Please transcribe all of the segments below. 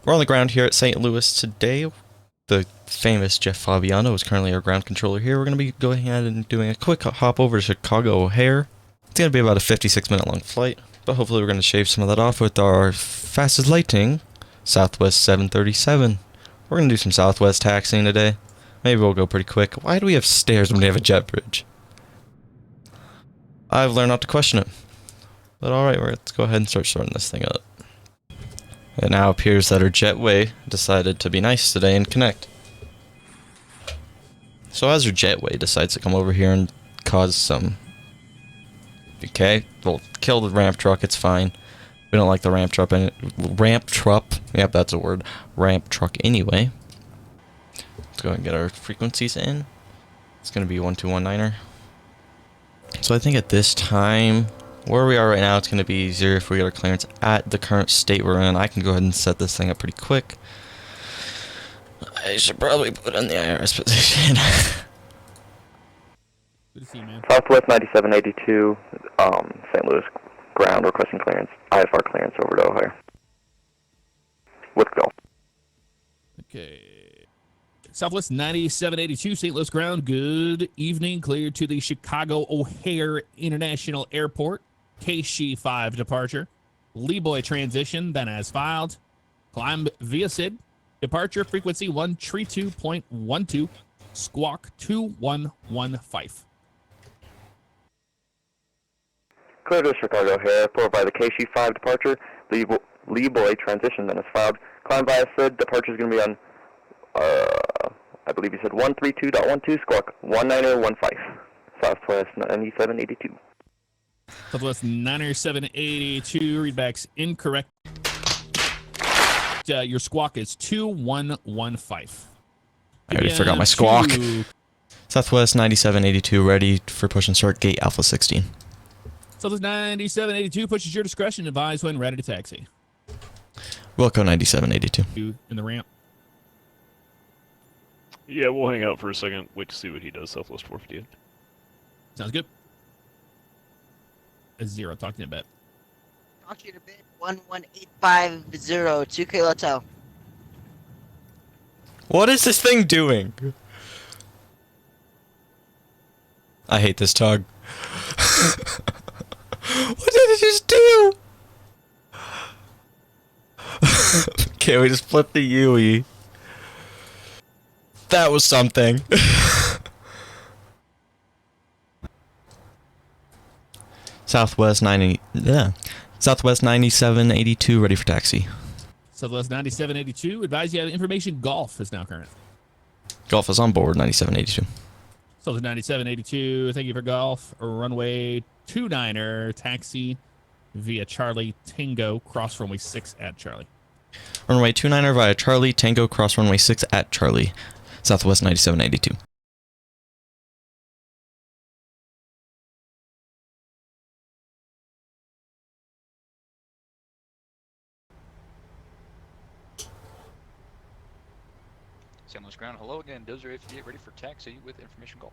We're on the ground here at St. Louis today. The famous Jeff Favignano is currently our ground controller here. We're going to be going ahead and doing a quick hop over to Chicago O'Hare. It's going to be about a 56-minute long flight, but hopefully we're going to shave some of that off with our fastest lightning, Southwest 737. We're going to do some Southwest taxiing today. Maybe we'll go pretty quick. Why do we have stairs when we have a jet bridge? I've learned not to question it. But alright, let's go ahead and start sorting this thing up. It now appears that our jetway decided to be nice today and connect. So as our jetway decides to come over here and cause some... Okay, we'll kill the ramp truck, it's fine. We don't like the ramp truck. Yep, that's a word. Ramp truck anyway. Let's go ahead and get our frequencies in. It's going to be 1219er. So I think at this time... Where we are right now, it's going to be easier if we get our clearance at the current state we're in. I can go ahead and set this thing up pretty quick. I should probably put in the IRS position. Good to see you, man. Southwest 9782, St. Louis ground requesting clearance, IFR clearance over to O'Hare. With go. Okay. Southwest 9782, St. Louis ground. Good evening. Cleared to the Chicago O'Hare International Airport. KC5 departure. Leeboy transition, then as filed. Climb via SID. Departure frequency 132.12. Squawk 2115. Clear to Chicago O'Hare, followed by the KC5 departure. Leeboy transition, then as filed. Climb via SID. Departure is going to be on, I believe you said 132.12, squawk 1915. Southwest 9782. Southwest 9782, readbacks incorrect. Your squawk is 2115. I already forgot my squawk. Southwest 9782, ready for push and start gate Alpha 16. Southwest 9782, pushes your discretion. Advise when ready to taxi. Wilco 9782. In the ramp. Yeah, we'll hang out for a second. Wait to see what he does. Southwest 458. Sounds good. A zero. Talk to you in a bit. Talk to you in a bit. 11850, 2 Kilo Hotel. What is this thing doing? I hate this tug. What did it just do? Okay, we just flipped the UE. That was something. Southwest 9782, ready for taxi. Southwest 9782, advise you have information. Golf is now current. Golf is on board, 9782. Southwest 9782, thank you for golf. Runway 29er, taxi via Charlie Tango, cross runway 6 at Charlie. Runway 29er via Charlie Tango, cross runway 6 at Charlie. Southwest 9782. St. Louis ground, hello again. Dozer 58 ready for taxi with information golf.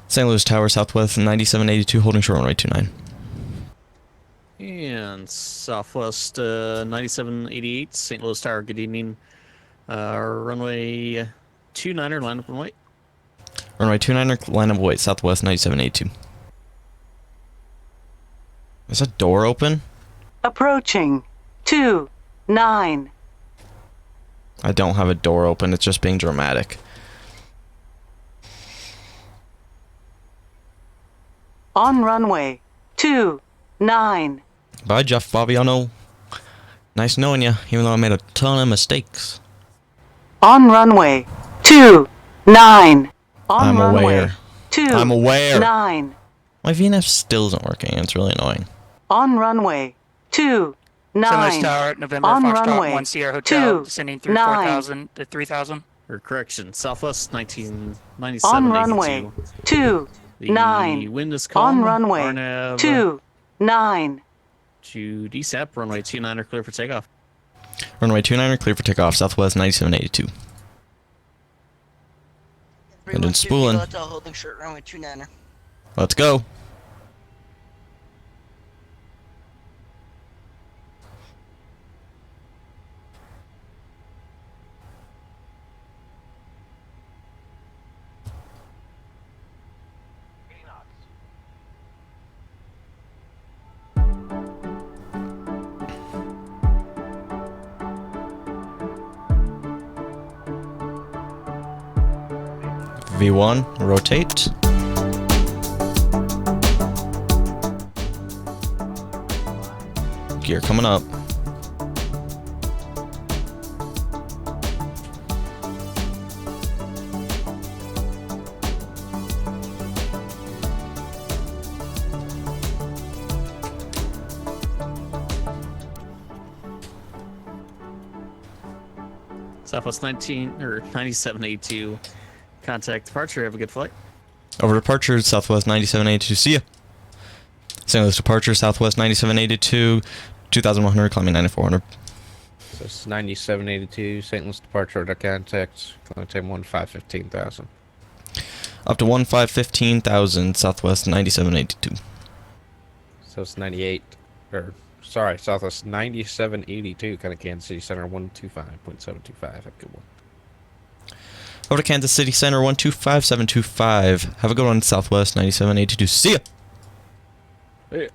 St. Louis Tower, Southwest 9782, holding short runway 29. And Southwest 9788, St. Louis Tower, good evening. Runway 29er, line up and wait. Runway 29er, line up and wait, Southwest 9782. Is that door open? Approaching 29. I don't have a door open, it's just being dramatic. On runway 29. Bye, Jeff Favignano. Nice knowing you, even though I made a ton of mistakes. On runway 29. On I'm runway aware. I'm aware. 29. My VNF still isn't working, it's really annoying. On runway 29. St. Louis Tower, November, On Foxtrot, runway 1 Sierra Hotel, 2, descending through 9. 4,000 to 3,000. Or correction, Southwest 1997. On runway 29. The wind is calm. On runway RNAV 29. to DSAP, runway 29er clear for takeoff. Runway 29er clear for takeoff, Southwest 9782. Engine spooling. Hotel holding short runway 29er. Let's go. V1, rotate. Gear coming up. Southwest 9782. Contact departure. Have a good flight. Over departure, Southwest 9782. See ya. St. Louis departure, Southwest 9782, 2100, climbing 9400. So it's 9782, St. Louis departure, order contact, climb 15,000. Up to 15,000, Southwest 9782. So it's 9782, kind of Kansas City Center, 125.725. Have a good one. Over to Kansas City Center, 125725. Have a good one, Southwest 9782. See ya. Yeah.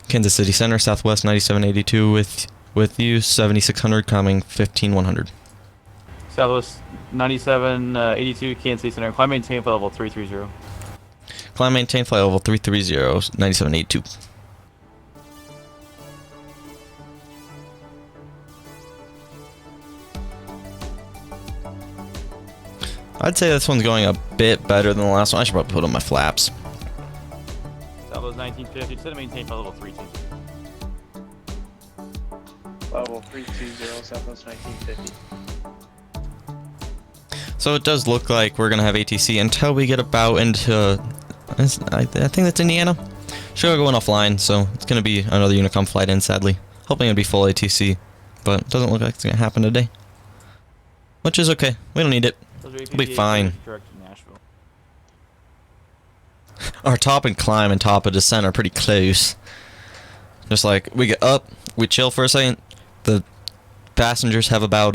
Kansas City Center, Southwest 9782 with you, 7600, coming 15100. Southwest 9782, Kansas City Center. Climb maintain flight level 330. Climb maintain flight level 330, 9782. I'd say this one's going a bit better than the last one. I should probably put on my flaps. Southwest 1950, set to maintain flight level 320. Level 320, Southwest 1950. So it does look like we're going to have ATC until we get about into... I think that's Indiana. Chicago going offline, so it's going to be another Unicom flight in, sadly. Hoping it'll be full ATC, but it doesn't look like it's going to happen today. Which is okay. We don't need it. We'll be fine. Our top and climb and top of descent are pretty close. Just like, we get up, we chill for a second, the passengers have about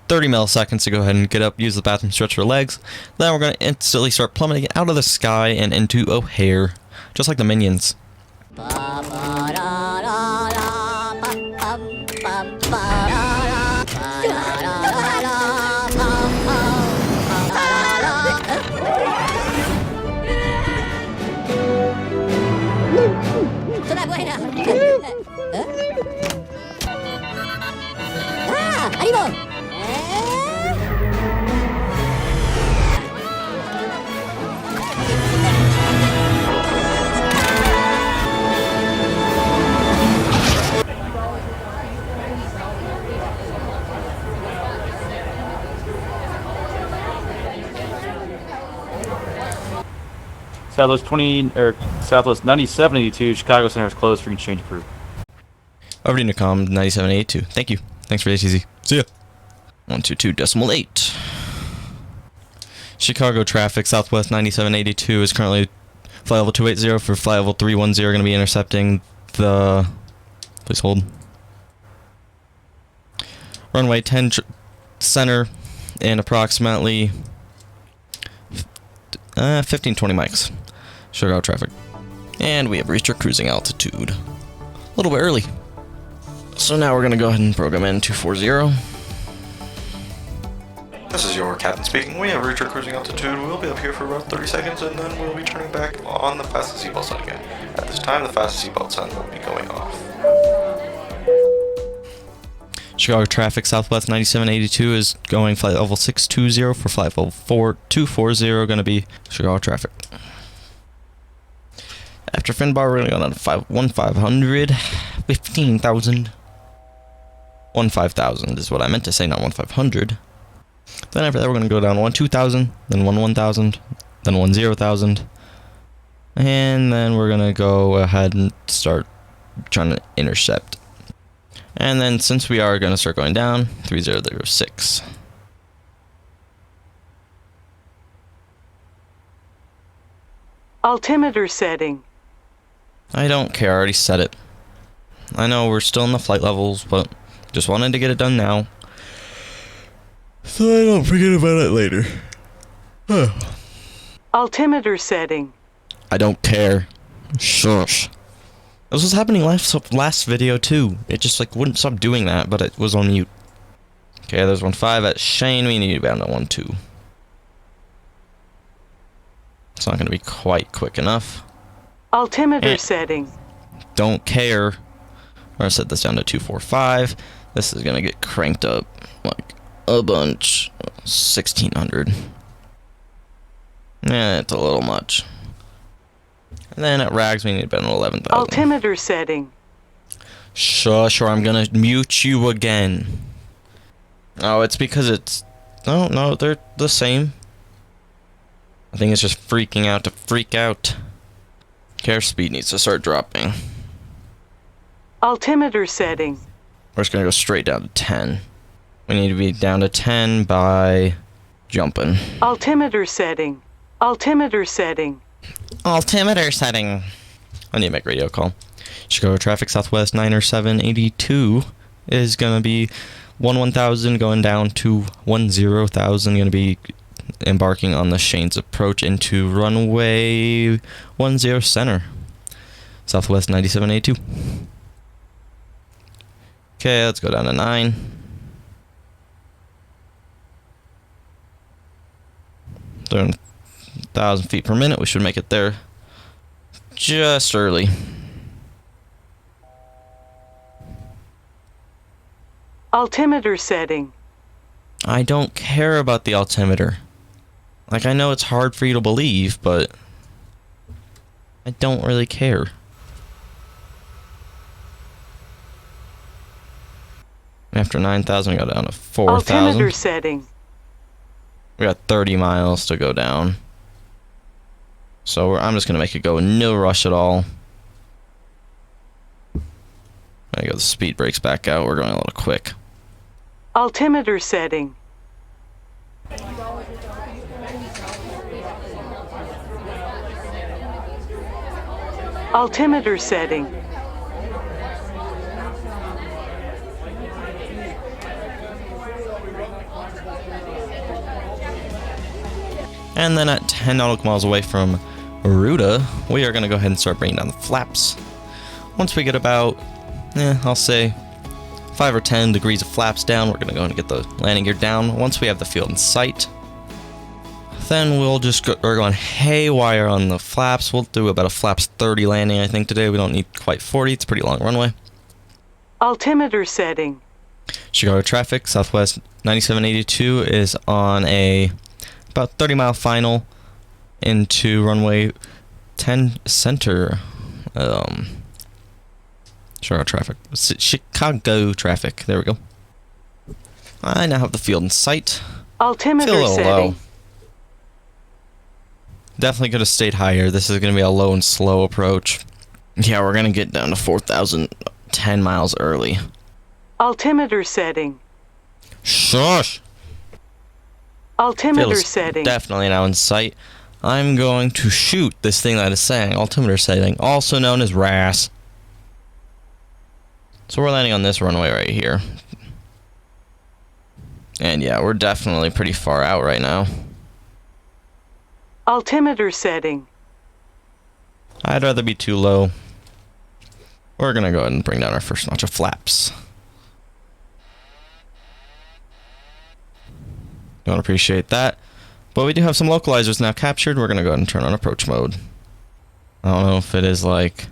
30 milliseconds to go ahead and get up, use the bathroom, stretch their legs. Then we're going to instantly start plummeting out of the sky and into O'Hare. Just like the Minions. Southwest 9782, Chicago Center is closed for exchange approved. Over to Unicom 9782. Thank you. Thanks for the ATC. See ya. 122.8. Chicago traffic, Southwest 9782 is currently flight level 280 for flight level 310. Going to be intercepting the... Please hold. Runway 10 center in approximately 15-20 mics. Chicago traffic. And we have reached our cruising altitude. A little bit early. So now we're going to go ahead and program in 240. This is your captain speaking. We have reached our cruising altitude. We'll be up here for about 30 seconds and then we'll be turning back on the fastest seatbelt sign again. At this time, the fastest seatbelt sign will be going off. Chicago traffic, Southwest 9782 is going flight level 620 for flight level 240, going to be Chicago traffic. After fin bar, we're going to go down to 1500, 15,000. 15,000 is what I meant to say, not 1500. Then after that, we're going to go down 12,000, then 11,000, then 10,000. And then we're going to go ahead and start trying to intercept. And then since we are going to start going down, 3006. Altimeter setting. I don't care, I already said it. I know we're still in the flight levels, but just wanted to get it done now. So I don't forget about it later. Altimeter setting. I don't care. Shush. This was happening last video too. It just like wouldn't stop doing that, but it was on mute. Okay, there's 1-5 at Shane. We need to be down to 1-2. It's not going to be quite quick enough. Altimeter setting. Don't care. We're going to set this down to 245. This is going to get cranked up like a bunch. 1600. Yeah, it's a little much. And then at Rags, we need about 11,000. Altimeter setting. Shush, or I'm going to mute you again. Oh, it's because it's... No, they're the same. I think it's just freaking out to freak out. Care speed needs to start dropping. Altimeter setting. We're just going to go straight down to 10. We need to be down to 10 by jumping. Altimeter setting. Altimeter setting. Altimeter setting. I need to make a radio call. Chicago traffic Southwest 90782 is going to be 1000 going down to 10,000. Going to be embarking on the Shane's approach into runway 10 center. Southwest 9782. Okay, let's go down to 9. Doing 1,000 feet per minute. We should make it there just early. Altimeter setting. I don't care about the altimeter. Like, I know it's hard for you to believe, but I don't really care. After 9,000, we got down to 4,000. Altimeter setting. We got 30 miles to go down. So I'm just going to make it go no rush at all. There you go, the speed brakes back out. We're going a little quick. Altimeter setting. Altimeter setting. And then at 10 nautical miles away from Ruta, we are going to go ahead and start bringing down the flaps. Once we get about, I'll say 5 or 10 degrees of flaps down, we're going to go and get the landing gear down. Once we have the field in sight, then we'll just go, we're going haywire on the flaps. We'll do about a flaps 30 landing, I think, today. We don't need quite 40. It's a pretty long runway. Altimeter setting. Chicago traffic, Southwest 9782 is on a about 30-mile final into runway 10 center. Chicago traffic. There we go. I now have the field in sight. Altimeter Feel a little setting. low. Definitely could have stayed higher. This is going to be a low and slow approach. Yeah, we're going to get down to 4,000 10 miles early. Altimeter setting. Shush! Altimeter Field is setting. definitely now in sight. I'm going to shoot this thing that is saying altimeter setting, also known as RAS. So we're landing on this runway right here. And yeah, we're definitely pretty far out right now. Altimeter setting. I'd rather be too low. We're gonna go ahead and bring down our first notch of flaps. Don't appreciate that. But we do have some localizers now captured. We're gonna go ahead and turn on approach mode. I don't know if it is like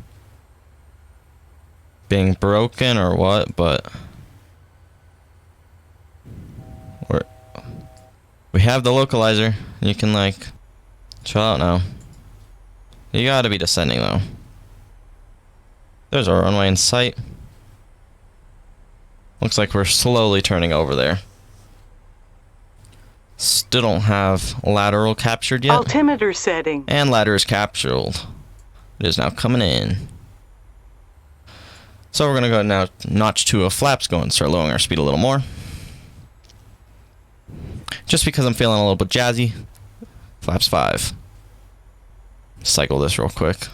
being broken or what, but we have the localizer. You can like chill out now. You gotta be descending though. There's our runway in sight. Looks like we're slowly turning over there. Still don't have lateral captured yet. Altimeter setting. And ladder is captured. It is now coming in. So we're going to go now notch 2 of flaps, go and start lowering our speed a little more. Just because I'm feeling a little bit jazzy. Flaps 5. cycle this real quick.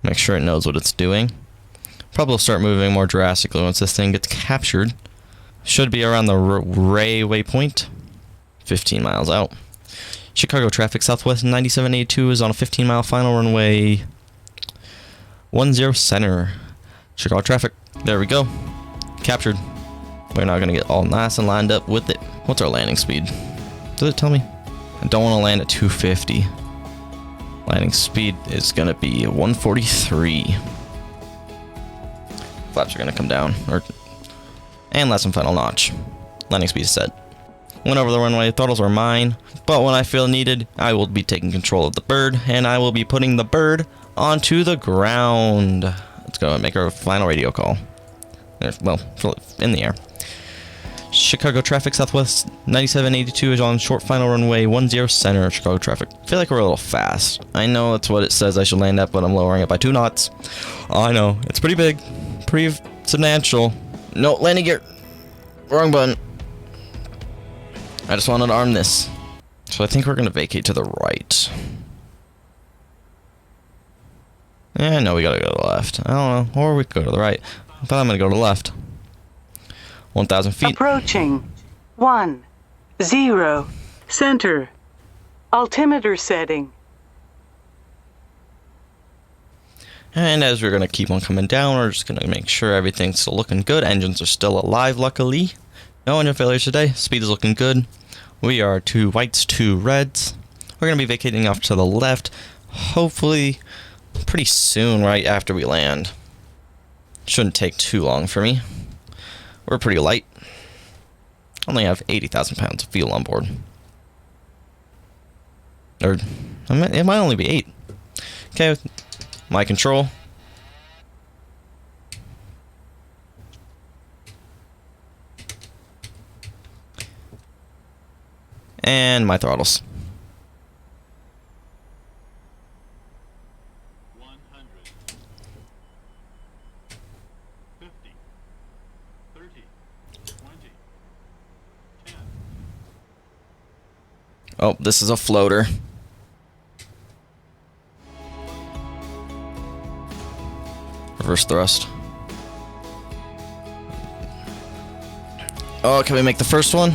Make sure it knows what it's doing. Probably will start moving more drastically once this thing gets captured. Should be around the Ray waypoint. 15 miles out. Chicago traffic southwest 9782 is on a 15-mile final runway 10 center. Chicago traffic. There we go. Captured. We're now going to get all nice and lined up with it. What's our landing speed? Does it tell me? I don't want to land at 250. Landing speed is going to be 143. Flaps are going to come down. And last and final notch. Landing speed is set. Went over the runway, throttles are mine, but when I feel needed, I will be taking control of the bird, and I will be putting the bird onto the ground. Let's go and make our final radio call. Well, in the air. Chicago traffic southwest 9782 is on short final runway 10 center. Chicago traffic. I feel like we're a little fast. I know that's what it says I should land at, but I'm lowering it by 2 knots. I know. It's pretty big. Pretty substantial. No, landing gear. Wrong button. I just wanted to arm this. So I think we're going to vacate to the right. No, we got to go to the left. I don't know. Or we could go to the right. I thought I'm going to go to the left. 1,000 feet. Approaching. 10 center. Altimeter setting. And as we're going to keep on coming down, we're just going to make sure everything's still looking good. Engines are still alive, luckily. No engine failures today. Speed is looking good. We are 2 whites, 2 reds. We're going to be vacating off to the left. Hopefully pretty soon, right after we land. Shouldn't take too long for me. We're pretty light. Only have 80,000 pounds of fuel on board. Or, it might only be 8. Okay, my control. And my throttles. 100, 50, 30, 20, 10. Oh, this is a floater. Reverse thrust. Oh, can we make the first one?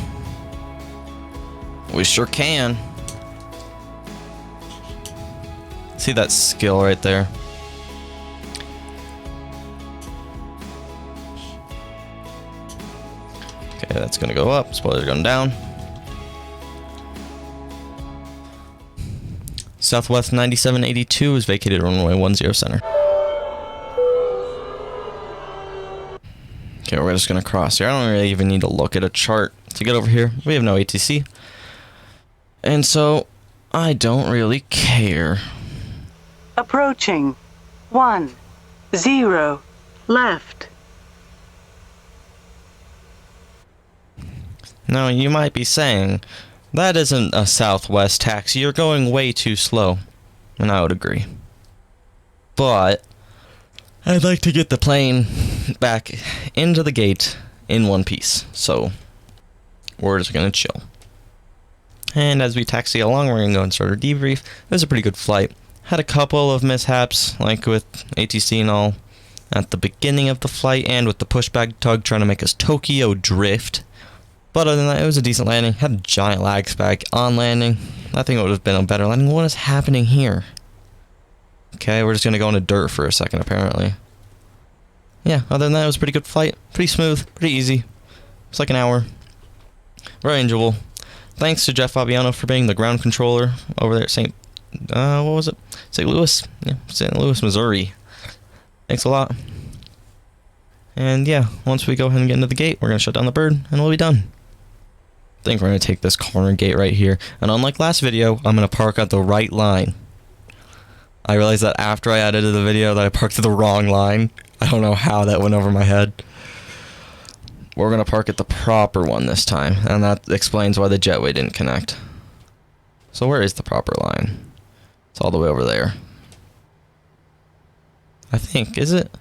We sure can. See that skill right there? Okay, that's gonna go up. Spoiler's going down. Southwest 9782 is vacated runway 10 center. Okay, we're just gonna cross here. I don't really even need to look at a chart to get over here. We have no ATC. And so, I don't really care. Approaching. 10 left. Now, you might be saying, that isn't a Southwest taxi. You're going way too slow. And I would agree. But I'd like to get the plane back into the gate in one piece. So, we're just going to chill. And as we taxi along, we're going to go and start our debrief. It was a pretty good flight. Had a couple of mishaps, like with ATC and all, at the beginning of the flight, and with the pushback tug trying to make us Tokyo drift. But other than that, it was a decent landing. Had a giant lag spike on landing. I think it would have been a better landing. What is happening here? Okay, we're just going to go into dirt for a second, apparently. Yeah, other than that, it was a pretty good flight. Pretty smooth, pretty easy. It's like an hour. Very enjoyable. Thanks to Jeff Favignano for being the ground controller over there at St. What was it? St. Louis? Yeah, St. Louis, Missouri. Thanks a lot. And yeah, once we go ahead and get into the gate, we're going to shut down the bird, and we'll be done. I think we're going to take this corner gate right here. And unlike last video, I'm going to park at the right line. I realized that after I edited the video that I parked at the wrong line. I don't know how that went over my head. We're going to park at the proper one this time, and that explains why the jetway didn't connect. So where is the proper line? It's all the way over there. I think, is it?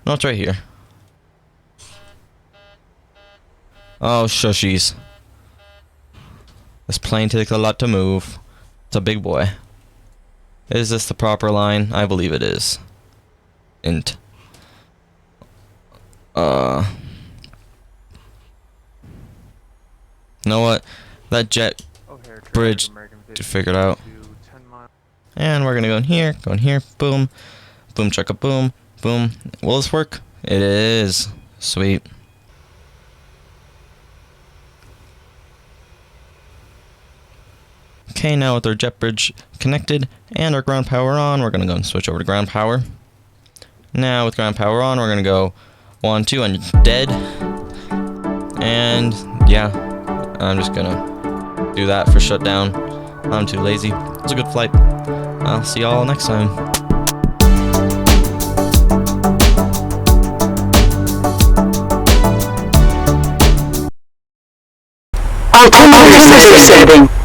No, it's right here. Oh, shushies. This plane takes a lot to move. It's a big boy. Is this the proper line? I believe it is. Int. You know what? That jet bridge to figure it out. And we're gonna go in here, boom, boom, checka, boom, boom. Will this work? It is. Sweet. Okay, now with our jet bridge connected and our ground power on, we're gonna go and switch over to ground power. Now with ground power on, we're gonna go 1, 2, and dead. And yeah, I'm just gonna do that for shutdown. I'm too lazy. It was a good flight. I'll see y'all next time. Altimeter setting.